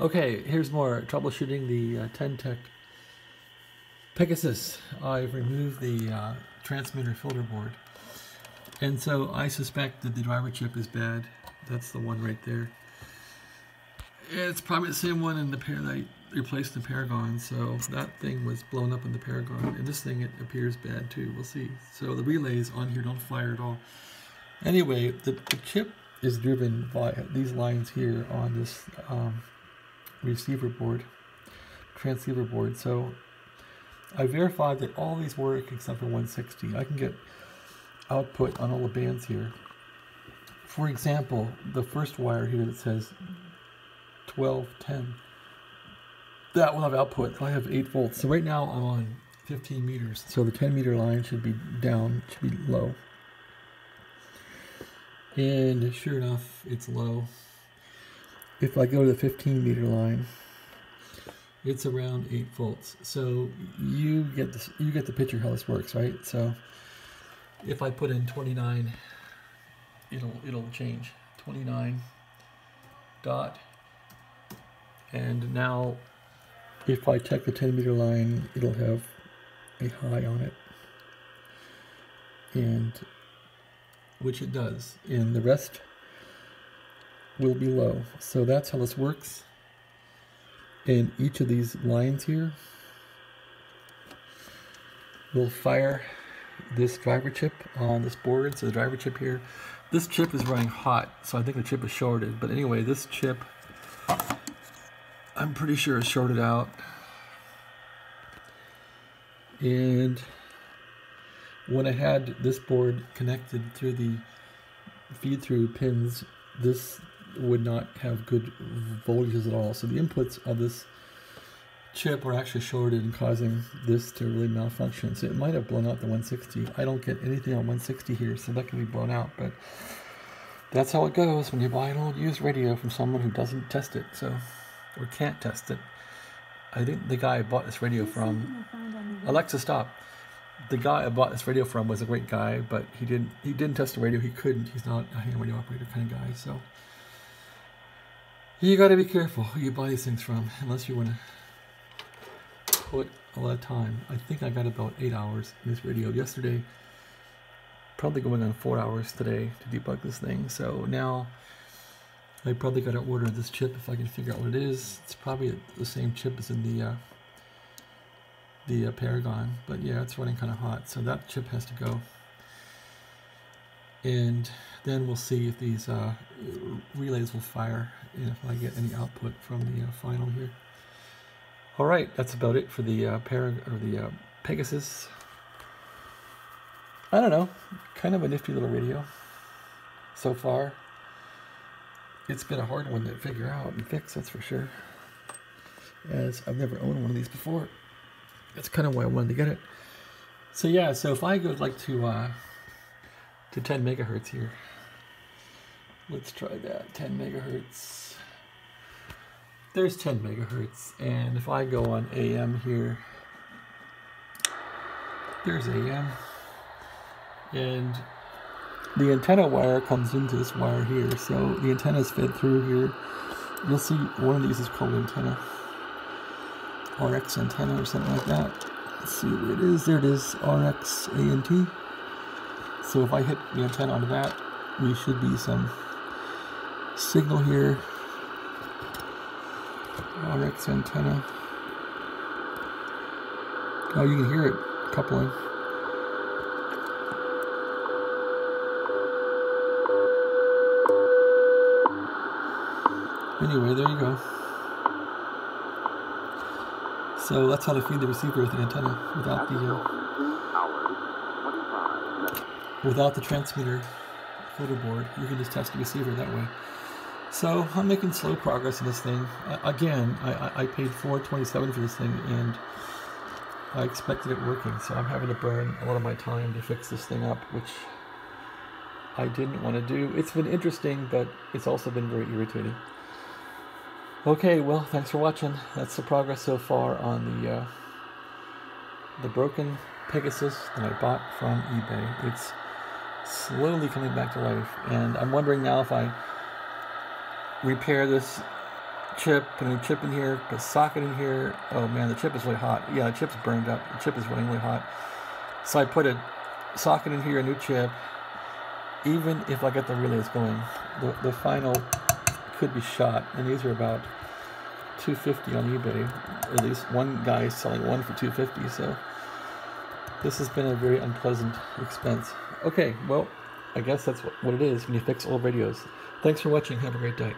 Okay, here's more troubleshooting the Tec Pegasus. I've removed the transmitter filter board, and so I suspect that the driver chip is bad. That's the one right there. It's probably the same one in the pair that I replaced the Paragon, so that thing was blown up in the Paragon, and this thing, it appears bad too. We'll see. So the relays on here don't fire at all. Anyway, the chip is driven by these lines here on this receiver board, transceiver board. So I verified that all these work except for 160. I can get output on all the bands here. For example, the first wire here that says 1210, that will have output. I have 8 volts. So right now I'm on 15 meters. So the 10 meter line should be down, should be low. And sure enough, it's low. If I go to the 15 meter line, it's around 8 volts. So you get this, you get the picture how this works, right? So if I put in 29, it'll change. 29 dot. And now if I check the 10 meter line, it'll have a high on it. And which it does. And the rest will be low. So that's how this works. And each of these lines here will fire this driver chip on this board. So the driver chip here, this chip is running hot, so I think the chip is shorted. But anyway, this chip, I'm pretty sure is shorted out. And when I had this board connected through the feed-through pins, this would not have good voltages at all. So the inputs of this chip were actually shorted and causing this to really malfunction. So it might have blown out the 160. I don't get anything on 160 here, so that can be blown out. But that's how it goes when you buy an old used radio from someone who doesn't test it, so, or can't test it. I think the guy I bought this radio from, Alexa, stop. The guy I bought this radio from was a great guy, but he didn't test the radio. He couldn't. He's not a ham radio operator kind of guy. So you got to be careful who you buy these things from, unless you want to put a lot of time. I think I got about 8 hours in this radio yesterday. Probably going on 4 hours today to debug this thing. So now I probably got to order this chip if I can figure out what it is. It's probably the same chip as in the Paragon, but yeah, it's running kind of hot, so that chip has to go. And then we'll see if these relays will fire and if I get any output from the final here. All right, that's about it for the Pegasus. I don't know, kind of a nifty little radio so far. It's been a hard one to figure out and fix, that's for sure, as I've never owned one of these before. That's kind of why I wanted to get it. So yeah, so if I go like to 10 megahertz here, let's try that. 10 megahertz. There's 10 megahertz, and if I go on AM here, there's AM, and the antenna wire comes into this wire here. So the antenna is fed through here. You'll see one of these is called antenna. RX antenna or something like that. Let's see where it is. There it is, RX ANT. So if I hit the antenna onto that, there should be some signal here. RX antenna. Oh, you can hear it coupling. Anyway, there you go. So that's how to feed the receiver with the antenna without the transmitter filter board. You can just test the receiver that way. So I'm making slow progress in this thing. Again, I paid $427 for this thing, and I expected it working. So I'm having to burn a lot of my time to fix this thing up, which I didn't want to do. It's been interesting, but it's also been very irritating. Okay, well, thanks for watching. That's the progress so far on the broken Pegasus that I bought from eBay. It's slowly coming back to life, and I'm wondering now if I repair this chip, put a new chip in here, put a socket in here. Oh man, the chip is really hot. Yeah, the chip's burned up. The chip is running really hot. So I put a socket in here, a new chip. Even if I get the relays going, the final could be shot. And these are about $250 on eBay. At least one guy is selling one for $250. So this has been a very unpleasant expense. Okay, well, I guess that's what it is when you fix old radios. Thanks for watching. Have a great day.